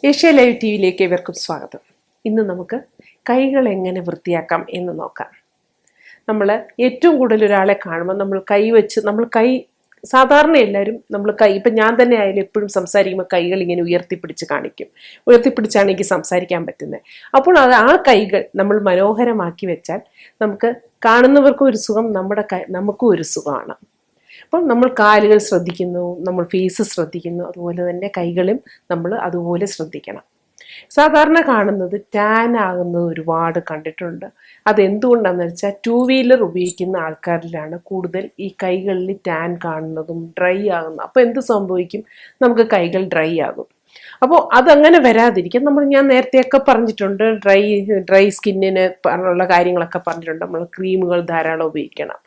Asia live T വിയിലേക്ക് ഇവർക്കും സ്വാഗതം. ഇന്ന് നമുക്ക് കൈകൾ എങ്ങനെ വൃത്തിയാക്കാം എന്ന് നോക്കാം. നമ്മൾ ഏറ്റവും കൂടുതൽ ഒരാളെ കാണുമ്പോൾ നമ്മൾ കൈ സാധാരണ എല്ലാവരും ഇപ്പം ഞാൻ തന്നെ ആയാലും എപ്പോഴും സംസാരിക്കുമ്പോൾ കൈകൾ ഇങ്ങനെ ഉയർത്തിപ്പിടിച്ച് കാണിക്കും. ഉയർത്തിപ്പിടിച്ചാണ് എനിക്ക് സംസാരിക്കാൻ പറ്റുന്നത്. അപ്പോൾ ആ കൈകൾ നമ്മൾ മനോഹരമാക്കി വെച്ചാൽ നമുക്ക് കാണുന്നവർക്കും ഒരു സുഖം, നമുക്കും ഒരു സുഖമാണ്. അപ്പം നമ്മൾ കാലുകൾ ശ്രദ്ധിക്കുന്നു, നമ്മൾ ഫേസ് ശ്രദ്ധിക്കുന്നു, അതുപോലെ തന്നെ കൈകളും നമ്മൾ അതുപോലെ ശ്രദ്ധിക്കണം. സാധാരണ കാണുന്നത് ടാൻ ആകുന്നത് ഒരുപാട് കണ്ടിട്ടുണ്ട്. അതെന്തുകൊണ്ടാണെന്ന് വെച്ചാൽ 2 വീലർ ഉപയോഗിക്കുന്ന ആൾക്കാരിലാണ് കൂടുതൽ ഈ കൈകളിൽ ടാൻ കാണുന്നതും ഡ്രൈ ആകുന്നതും. അപ്പോൾ എന്ത് സംഭവിക്കും? നമുക്ക് കൈകൾ ഡ്രൈ ആകും. അപ്പോൾ അതങ്ങനെ വരാതിരിക്കാൻ ഞാൻ നേരത്തെയൊക്കെ പറഞ്ഞിട്ടുണ്ട്, ഡ്രൈ സ്കിന്നിന് ഉള്ള കാര്യങ്ങളൊക്കെ പറഞ്ഞിട്ടുണ്ട്. നമ്മൾ ക്രീമുകൾ ധാരാളം ഉപയോഗിക്കണം.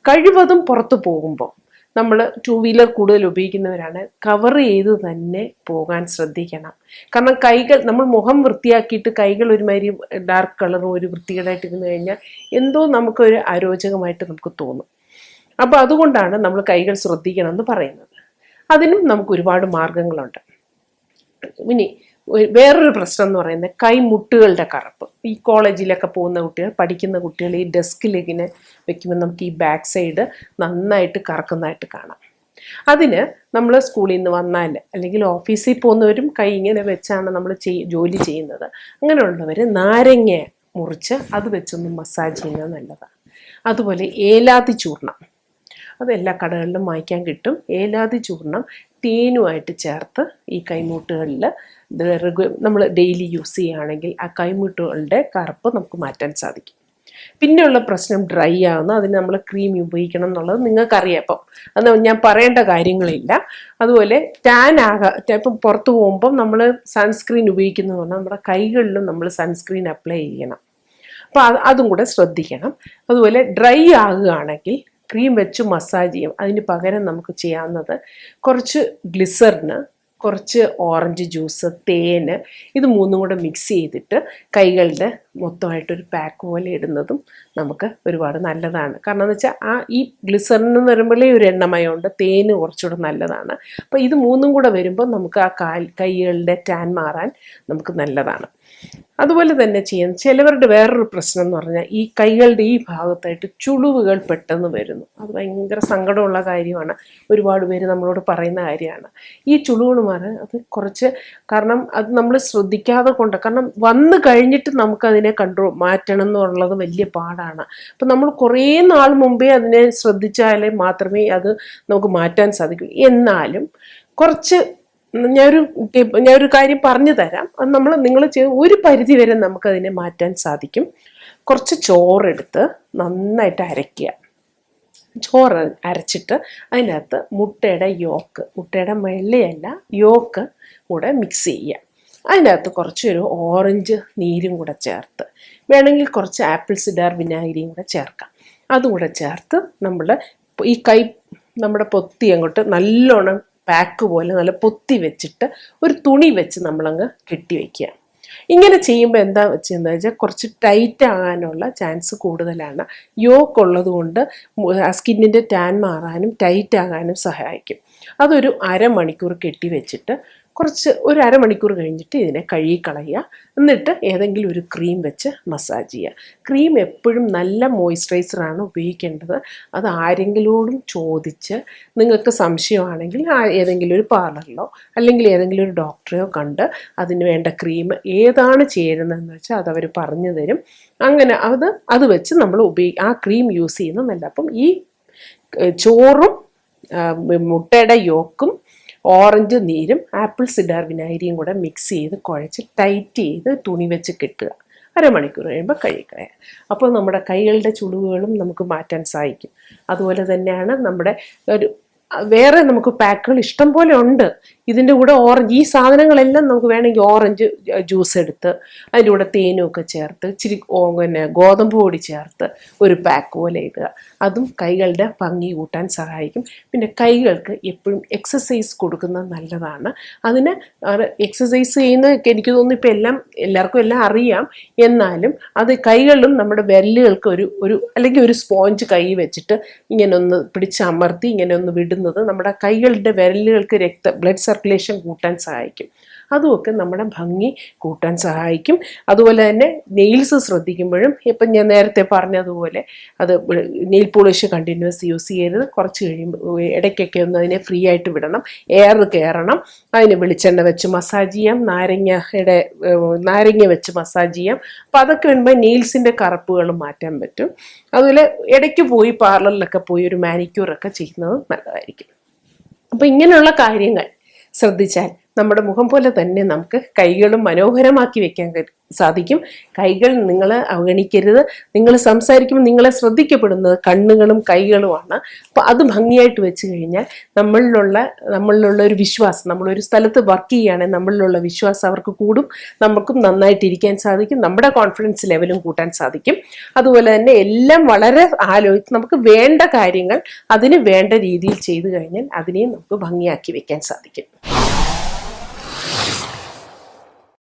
കഴിവതും പുറത്ത് പോകുമ്പോൾ നമ്മൾ 2 വീലർ കൂടുതൽ ഉപയോഗിക്കുന്നവരാണ് കവർ ചെയ്ത് തന്നെ പോകാൻ ശ്രദ്ധിക്കണം. കാരണം നമ്മൾ മുഖം വൃത്തിയാക്കിയിട്ട് കൈകൾ ഒരുമാതിരി ഡാർക്ക് കളറും ഒരു വൃത്തികേടായിട്ട് ഇരുന്ന് കഴിഞ്ഞാൽ എന്തോ നമുക്കൊരു അരോചകമായിട്ട് നമുക്ക് തോന്നും. അപ്പോൾ അതുകൊണ്ടാണ് നമ്മൾ കൈകൾ ശ്രദ്ധിക്കണം എന്ന് പറയുന്നത്. അതിനും നമുക്ക് ഒരുപാട് മാർഗങ്ങളുണ്ട്. ഇനി വേറൊരു പ്രശ്നം എന്ന് പറയുന്നത് കൈമുട്ടുകളുടെ കറുപ്പ്. ഈ കോളേജിലൊക്കെ പോകുന്ന പഠിക്കുന്ന കുട്ടികൾ ഈ ഡെസ്കിൽ ഇങ്ങനെ വെക്കുമ്പോൾ നമുക്ക് ഈ ബാക്ക് സൈഡ് നന്നായിട്ട് കറക്കുന്നതായിട്ട് കാണാം. അതിന് നമ്മൾ സ്കൂളിൽ നിന്ന് വന്നാൽ അല്ലെങ്കിൽ ഓഫീസിൽ പോകുന്നവരും കൈ ഇങ്ങനെ വെച്ചാണ് നമ്മൾ ജോലി ചെയ്യുന്നത്. അങ്ങനെയുള്ളവർ നാരങ്ങ മുറിച്ച് അത് വെച്ചൊന്ന് മസാജ് ചെയ്യുന്നത് നല്ലതാണ്. അതുപോലെ ഏലാതി ചൂർണം, അത് എല്ലാ കടകളിലും വാങ്ങിക്കാൻ കിട്ടും. ഏലാതി ചൂർണം തേനുമായിട്ട് ചേർത്ത് ഈ കൈമുട്ടുകളിൽ നമ്മൾ ഡെയിലി യൂസ് ചെയ്യുകയാണെങ്കിൽ ആ കൈമുട്ടുകളുടെ കറുപ്പ് നമുക്ക് മാറ്റാൻ സാധിക്കും. പിന്നെയുള്ള പ്രശ്നം ഡ്രൈ ആകുന്ന, അതിന് നമ്മൾ ക്രീം ഉപയോഗിക്കണം എന്നുള്ളത് നിങ്ങൾക്കറിയാം. അപ്പം അത് ഞാൻ പറയേണ്ട കാര്യങ്ങളില്ല. അതുപോലെ ഇപ്പം പുറത്ത് പോകുമ്പം നമ്മൾ സൺസ്ക്രീൻ ഉപയോഗിക്കുന്നത് പറഞ്ഞാൽ നമ്മുടെ കൈകളിലും നമ്മൾ സൺസ്ക്രീൻ അപ്ലൈ ചെയ്യണം. അപ്പോൾ അതും കൂടെ ശ്രദ്ധിക്കണം. അതുപോലെ ഡ്രൈ ആകുകയാണെങ്കിൽ ക്രീം വെച്ച് മസാജ് ചെയ്യും. അതിന് പകരം നമുക്ക് ചെയ്യാവുന്നത് കുറച്ച് ഗ്ലിസറിന്, കുറച്ച് ഓറഞ്ച് ജ്യൂസ്, തേന്, ഇത് മൂന്നും കൂടെ മിക്സ് ചെയ്തിട്ട് കൈകളുടെ മൊത്തമായിട്ടൊരു പാക്ക് പോലെ ഇടുന്നതും നമുക്ക് ഒരുപാട് നല്ലതാണ്. കാരണം എന്ന് വെച്ചാൽ ഈ ഗ്ലിസറിൻ എന്ന് വരുമ്പോഴേ ഒരു എണ്ണമയമുണ്ട്, തേന് കുറച്ചുകൂടെ നല്ലതാണ്. അപ്പോൾ ഇത് മൂന്നും കൂടെ വരുമ്പോൾ നമുക്ക് ആ കൈകളുടെ ടാൻ മാറാൻ നമുക്ക് നല്ലതാണ്. അതുപോലെ തന്നെ ചെയ്യുന്ന ചിലവരുടെ വേറൊരു പ്രശ്നം എന്ന് പറഞ്ഞാൽ ഈ കൈകളുടെ ഈ ഭാഗത്തായിട്ട് ചുളിവുകൾ പെട്ടെന്ന് വരുന്നു. അത് ഭയങ്കര സങ്കടമുള്ള കാര്യമാണ്. ഒരുപാട് പേര് നമ്മളോട് പറയുന്ന കാര്യമാണ്. ഈ ചുളിവുകൾ മാറാൻ അത് കുറച്ച്, കാരണം അത് നമ്മൾ ശ്രദ്ധിക്കാതെ കൊണ്ട്, കാരണം വന്നു കഴിഞ്ഞിട്ട് നമുക്കതിനെ മാറ്റണം എന്നുള്ളത് വലിയ പാടാണ്. അപ്പം നമ്മൾ കുറേ നാൾ മുമ്പേ അതിനെ ശ്രദ്ധിച്ചാലേ മാത്രമേ അത് നമുക്ക് മാറ്റാൻ സാധിക്കൂ. എന്നാലും കുറച്ച് ഞാനൊരു കാര്യം പറഞ്ഞു തരാം. അത് നിങ്ങൾ ഒരു പരിധി വരെ നമുക്കതിനെ മാറ്റാൻ സാധിക്കും. കുറച്ച് ചോറെടുത്ത് നന്നായിട്ട് അരയ്ക്കുക. ചോറ് അരച്ചിട്ട് അതിനകത്ത് മുട്ടയുടെ വെള്ളയല്ല യോക്ക് കൂടെ മിക്സ് ചെയ്യുക. അതിനകത്ത് കുറച്ചൊരു ഓറഞ്ച് നീരും കൂടെ ചേർത്ത്, വേണമെങ്കിൽ കുറച്ച് ആപ്പിൾ സിഡാർ വിനാഗിരിയും കൂടെ ചേർക്കാം. അതുകൂടെ ചേർത്ത് നമ്മുടെ പൊത്തി അങ്ങോട്ട് നല്ലോണം പാക്ക് പോലെ നല്ല പൊത്തി വെച്ചിട്ട് ഒരു തുണി വെച്ച് നമ്മളങ്ങ് കെട്ടി വയ്ക്കുക. ഇങ്ങനെ ചെയ്യുമ്പോൾ എന്താ വെച്ചെന്ന് വെച്ചാൽ കുറച്ച് ടൈറ്റ് ആകാനുള്ള ചാൻസ് കൂടുതലാണ്. യോക്ക് ഉള്ളത് കൊണ്ട് സ്കിന്നിൻ്റെ ടാൻ മാറാനും ടൈറ്റ് ആകാനും സഹായിക്കും. അതൊരു അരമണിക്കൂർ കെട്ടി വെച്ചിട്ട് ഒരു അരമണിക്കൂർ കഴിഞ്ഞിട്ട് ഇതിനെ കഴുകിക്കളയുക. എന്നിട്ട് ഏതെങ്കിലും ഒരു ക്രീം വെച്ച് മസാജ് ചെയ്യുക. ക്രീം എപ്പോഴും നല്ല മോയ്സ്ചറൈസറാണ് ഉപയോഗിക്കേണ്ടത്. അത് ആരെങ്കിലോടും ചോദിച്ച്, നിങ്ങൾക്ക് സംശയമാണെങ്കിൽ ഏതെങ്കിലും ഒരു പാർലറിലോ അല്ലെങ്കിൽ ഏതെങ്കിലും ഒരു ഡോക്ടറെയോ കണ്ട് അതിന് വേണ്ട ക്രീം ഏതാണ് ചേരുന്നതെന്ന് വെച്ചാൽ അതവർ പറഞ്ഞു തരും. അങ്ങനെ അത് വെച്ച് നമ്മൾ ആ ക്രീം യൂസ് ചെയ്യുന്നത് നല്ല. അപ്പം ഈ ചോറും മുട്ടയുടെ യോക്കും ഓറഞ്ച് നീരും ആപ്പിൾ സിഡാർ വിനാഗിരിയും കൂടെ മിക്സ് ചെയ്ത് കുഴച്ച് ടൈറ്റ് ചെയ്ത് തുണി വെച്ച് കെട്ടുക. അരമണിക്കൂർ കഴിയുമ്പോൾ കഴുകിക്കളയുക. അപ്പോൾ നമ്മുടെ കൈകളുടെ ചുളിവുകളും നമുക്ക് മാറ്റാൻ സാധിക്കും. അതുപോലെ തന്നെയാണ് വേറെ നമുക്ക് പാക്കുകൾ ഇഷ്ടം പോലെ ഉണ്ട്. ഇതിൻ്റെ കൂടെ ഈ സാധനങ്ങളെല്ലാം നമുക്ക് വേണമെങ്കിൽ ഓറഞ്ച് ജ്യൂസ് എടുത്ത് അതിൻ്റെ കൂടെ തേനും ഒക്കെ ചേർത്ത് ഇച്ചിരി ഗോതമ്പ് പൊടി ചേർത്ത് ഒരു പാക്ക് പോലെ ഇടുക. അതും കൈകളുടെ ഭംഗി കൂട്ടാൻ സഹായിക്കും. പിന്നെ കൈകൾക്ക് എപ്പോഴും എക്സസൈസ് കൊടുക്കുന്നത് നല്ലതാണ്. അതിന് എക്സസൈസ് ചെയ്യുന്നതൊക്കെ എനിക്ക് തോന്നുന്നു ഇപ്പോൾ എല്ലാവർക്കും എല്ലാം അറിയാം. എന്നാലും അത് കൈകളിലും നമ്മുടെ വിരലുകൾക്ക് അല്ലെങ്കിൽ ഒരു സ്പോഞ്ച് കൈ വെച്ചിട്ട് ഇങ്ങനെ ഒന്ന് പിടിച്ചമർത്തി ഇങ്ങനെ ഒന്ന് വിടുന്നത് നമ്മുടെ കൈകളുടെ വിരലുകൾക്ക് ബ്ലഡ് സർക്കുലേഷൻ കൂട്ടാൻ സഹായിക്കും. അതുമൊക്കെ നമ്മുടെ ഭംഗി കൂട്ടാൻ സഹായിക്കും. അതുപോലെ തന്നെ നെയിൽസ് ശ്രദ്ധിക്കുമ്പോഴും ഇപ്പം ഞാൻ നേരത്തെ പറഞ്ഞതുപോലെ അത് നെയിൽ പോളിഷ് കണ്ടിന്യൂസ് യൂസ് ചെയ്യരുത്. കുറച്ച് കഴിയുമ്പോൾ ഇടയ്ക്കൊക്കെ ഒന്ന് അതിനെ ഫ്രീ ആയിട്ട് വിടണം, എയർ കയറണം. അതിന് വെളിച്ചെണ്ണ വെച്ച് മസാജ് ചെയ്യാം, നാരങ്ങ വെച്ച് മസാജ് ചെയ്യാം. അപ്പം അതൊക്കെ വരുമ്പോൾ നെയിൽസിൻ്റെ കറുപ്പുകൾ മാറ്റാൻ പറ്റും. അതുപോലെ ഇടയ്ക്ക് പോയി പാർലറിലൊക്കെ പോയി ഒരു മാനിക്യൂറൊക്കെ ചെയ്യുന്നത് നല്ലതായിരിക്കും. അപ്പം ഇങ്ങനെയുള്ള കാര്യങ്ങൾ ശ്രദ്ധിച്ചാൽ നമ്മുടെ മുഖം പോലെ തന്നെ നമുക്ക് കൈകളും മനോഹരമാക്കി വെക്കാൻ സാധിക്കും. കൈകൾ നിങ്ങൾ അവഗണിക്കരുത്. നിങ്ങൾ സംസാരിക്കുമ്പോൾ നിങ്ങളെ ശ്രദ്ധിക്കപ്പെടുന്നത് കണ്ണുകളും കൈകളുമാണ്. അപ്പോൾ അത് ഭംഗിയായിട്ട് വെച്ച് കഴിഞ്ഞാൽ നമ്മളിലുള്ള ഒരു വിശ്വാസം, നമ്മളൊരു സ്ഥലത്ത് വർക്ക് ചെയ്യുകയാണെങ്കിൽ നമ്മളിലുള്ള വിശ്വാസം അവർക്ക് കൂടും, നമുക്കും നന്നായിട്ടിരിക്കാൻ സാധിക്കും, നമ്മുടെ കോൺഫിഡൻസ് ലെവലും കൂട്ടാൻ സാധിക്കും. അതുപോലെ തന്നെ എല്ലാം വളരെ ആലോചിച്ച് നമുക്ക് വേണ്ട കാര്യങ്ങൾ അതിന് വേണ്ട രീതിയിൽ ചെയ്തു കഴിഞ്ഞാൽ അതിനെയും നമുക്ക് ഭംഗിയാക്കി വെക്കാൻ സാധിക്കും.